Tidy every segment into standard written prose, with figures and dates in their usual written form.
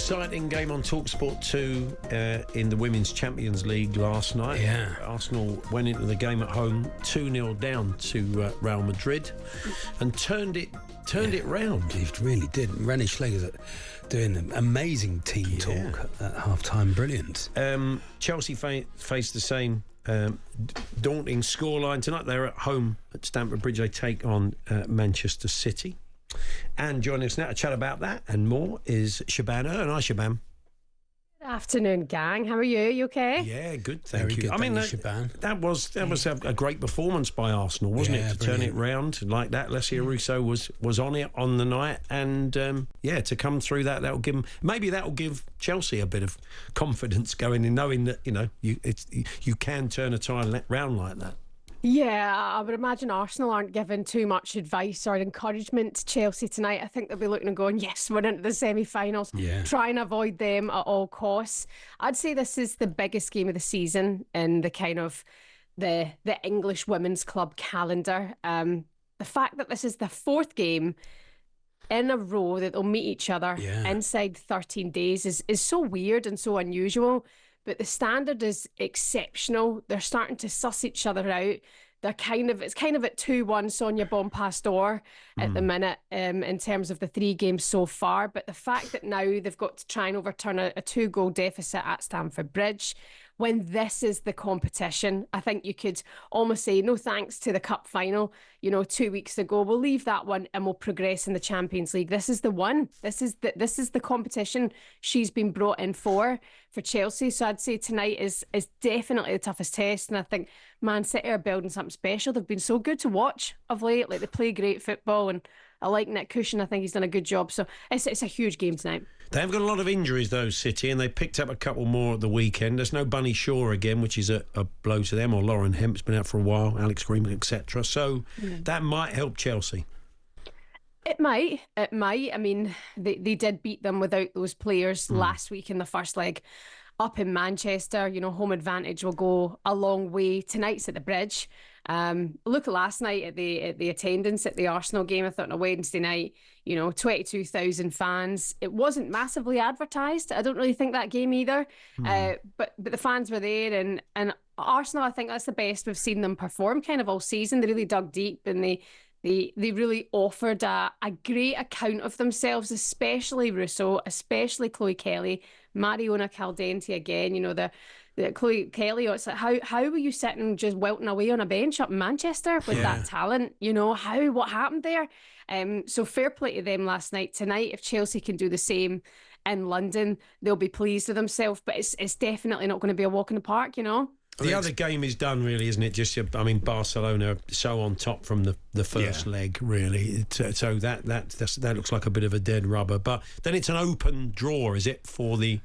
Exciting game on talkSPORT 2 in the Women's Champions League last night. Yeah. Arsenal went into the game at home 2-0 down to Real Madrid and turned it round. He really did. René Schlegel's doing an amazing team talk at half-time. Brilliant. Chelsea faced the same daunting scoreline tonight. They're at home at Stamford Bridge. They take on Manchester City. And joining us now to chat about that and more is Shebahn. Hi, Shebahn. Good afternoon, gang. How are you? You okay? Yeah, good. Thank Very you. good, I mean, Shebahn. that was a great performance by Arsenal, wasn't it? To brilliant. turn it round like that. Alessia Russo was on it on the night, and to come through that'll give Chelsea a bit of confidence going in, knowing that you can turn a tie round like that. Yeah, I would imagine Arsenal aren't giving too much advice or encouragement to Chelsea tonight. I think they'll be looking and going, yes, we're into the semi-finals. Yeah. Try and avoid them at all costs. I'd say this is the biggest game of the season in the kind of the English women's club calendar. The fact that this is the fourth game in a row that they'll meet each other inside 13 days is so weird and so unusual. But the standard is exceptional. They're starting to suss each other out. It's kind of at 2-1 Sonia Bonpastor at the minute in terms of the 3 games so far. But the fact that now they've got to try and overturn a 2-goal deficit at Stamford Bridge, when this is the competition, I think you could almost say no thanks to the cup final, 2 weeks ago. We'll leave that one and we'll progress in the Champions League. This is the one. This is the competition she's been brought in for Chelsea. So I'd say tonight is definitely the toughest test. And I think Man City are building something special. They've been so good to watch of late. Like, they play great football, and I like Nick Cushion. I think he's done a good job. So it's a huge game tonight. They have got a lot of injuries, though, City, and they picked up a couple more at the weekend. There's no Bunny Shaw again, which is a blow to them, or Lauren Hemp's been out for a while, Alex Green, etc. So that might help Chelsea. It might. I mean, they did beat them without those players last week in the first leg up in Manchester. Home advantage will go a long way. Tonight's at the Bridge. Look at last night at the attendance at the Arsenal game. I thought on a Wednesday night, 22,000 fans. It wasn't massively advertised. I don't really think that game either. But the fans were there, and Arsenal, I think that's the best we've seen them perform kind of all season. They really dug deep, and they really offered a great account of themselves, especially Russo, especially Chloe Kelly, Mariona Caldente again. The Chloe Kelly, it's like, how were you sitting just welting away on a bench up in Manchester with that talent? What happened there? So fair play to them last night. Tonight, if Chelsea can do the same in London, they'll be pleased with themselves. But it's definitely not going to be a walk in the park, The other game is done, really, isn't it? Barcelona so on top from the first leg, really. So that looks like a bit of a dead rubber. But then it's an open draw, is it, for the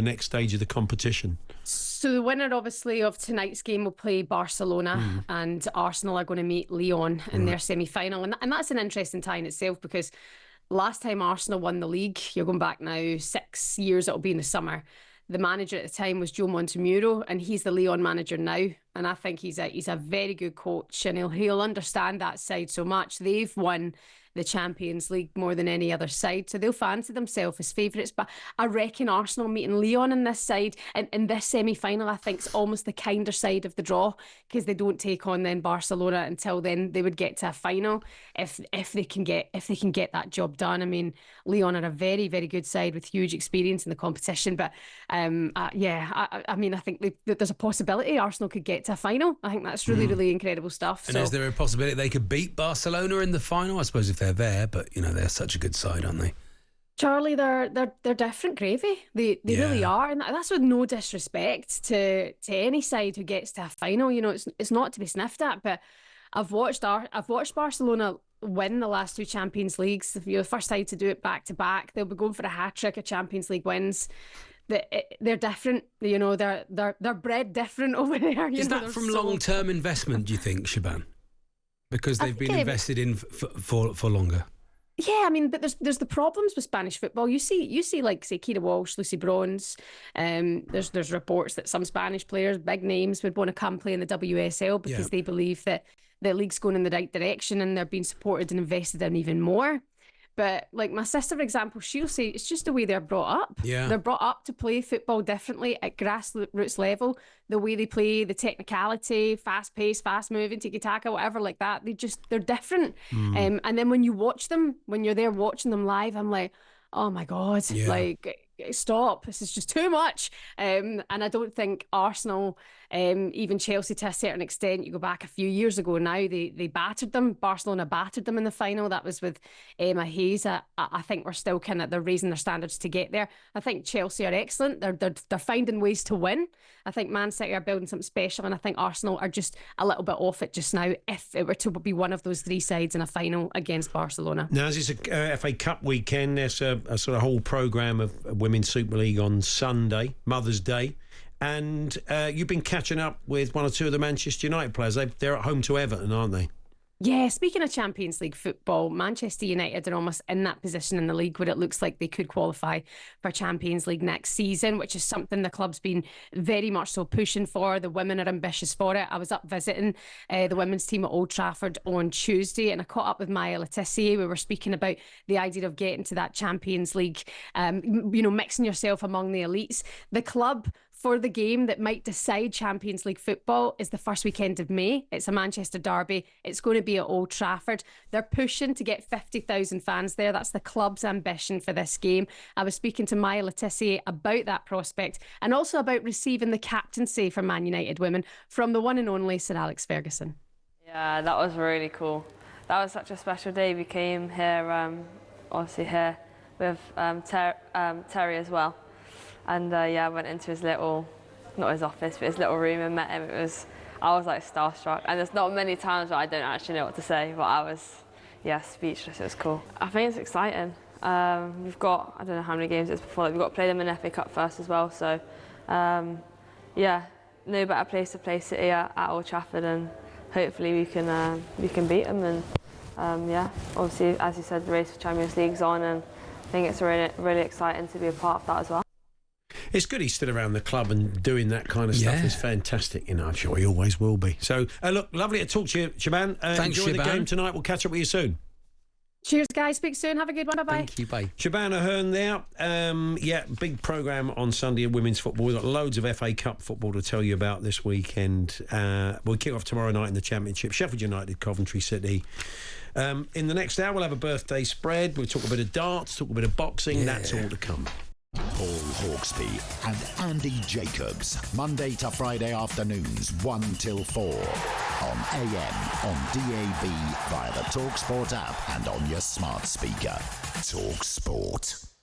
next stage of the competition? So the winner, obviously, of tonight's game will play Barcelona, and Arsenal are going to meet Lyon in their semi-final. And that's an interesting tie in itself, because last time Arsenal won the league, you're going back now 6 years, it'll be in the summer. The manager at the time was Joe Montemuro, and he's the Lyon manager now. And I think he's a very good coach, and he'll understand that side so much. They've won the Champions League more than any other side, so they'll fancy themselves as favourites. But I reckon Arsenal meeting Lyon in this side, and in this semi-final, I think it's almost the kinder side of the draw, because they don't take on then Barcelona until then. They would get to a final if they can get that job done. I mean, Lyon are a very, very good side with huge experience in the competition. But I think there's a possibility Arsenal could get to a final. I think that's really, really incredible stuff. And is there a possibility they could beat Barcelona in the final? I suppose if they're there, but they're such a good side, aren't they? Charlie, they're different gravy. They really are, and that's with no disrespect to any side who gets to a final. It's not to be sniffed at. But I've watched Barcelona win the last 2 Champions Leagues. The first side to do it back to back. They'll be going for a hat-trick of Champions League wins. They're different, they're bred different over there. Is that from long-term investment, do you think, Shebahn? Because they've been invested in for longer. Yeah, I mean, but there's the problems with Spanish football. You see, like, say, Keira Walsh, Lucy Bronze. There's reports that some Spanish players, big names, would want to come play in the WSL because they believe that the league's going in the right direction and they're being supported and invested in even more. But like my sister, for example, she'll say it's just the way they're brought up. Yeah. They're brought up to play football differently at grassroots level. The way they play, the technicality, fast pace, fast moving, tiki-taka, whatever like that. They're different. And then when you watch them, when you're there watching them live, I'm like, oh my God, like, stop. This is just too much. And I don't think Arsenal, even Chelsea to a certain extent, you go back a few years ago now, they battered them. Barcelona battered them in the final. That was with Emma Hayes. I think we're still they're raising their standards to get there. I think Chelsea are excellent. They're finding ways to win. I think Man City are building something special, and I think Arsenal are just a little bit off it just now, if it were to be one of those three sides in a final against Barcelona. Now, as it's a FA Cup weekend, there's a sort of whole programme of Women's Super League on Sunday, Mother's Day. And you've been catching up with one or two of the Manchester United players. They're at home to Everton, aren't they? Yeah, speaking of Champions League football, Manchester United are almost in that position in the league where it looks like they could qualify for Champions League next season, which is something the club's been very much so pushing for. The women are ambitious for it. I was up visiting the women's team at Old Trafford on Tuesday, and I caught up with Maya Tissier. We were speaking about the idea of getting to that Champions League, mixing yourself among the elites. The club for the game that might decide Champions League football is the first weekend of May. It's a Manchester derby. It's going to be at Old Trafford. They're pushing to get 50,000 fans there. That's the club's ambition for this game. I was speaking to Maya Tissier about that prospect and also about receiving the captaincy for Man United women from the one and only Sir Alex Ferguson. Yeah, that was really cool. That was such a special day. We came here, obviously here with Terry as well. And I went into his little, not his office, but his little room and met him. I was like starstruck. And there's not many times where I don't actually know what to say, but I was, speechless. It was cool. I think it's exciting. We've got, I don't know how many games it's before, we've got to play them in FA Cup first as well. So, no better place to play City at Old Trafford, and hopefully we can beat them. And obviously, as you said, the race for Champions League's on, and I think it's really, really exciting to be a part of that as well. It's good he's still around the club and doing that kind of stuff. It's fantastic. I'm sure he always will be. So, look, lovely to talk to you, Shebahn. Thanks, enjoy Shebahn. the game tonight. We'll catch up with you soon. Cheers, guys. Speak soon. Have a good one. Bye-bye. Thank you. Bye. Shebahn Aherne there. Big programme on Sunday of women's football. We've got loads of FA Cup football to tell you about this weekend. We'll kick off tomorrow night in the Championship. Sheffield United, Coventry City. In the next hour, we'll have a birthday spread. We'll talk a bit of darts, talk a bit of boxing. That's all to come. Paul Hawksbee and Andy Jacobs, Monday to Friday afternoons 1 till 4 on AM, on DAB, via the talkSPORT app and on your smart speaker. talkSPORT.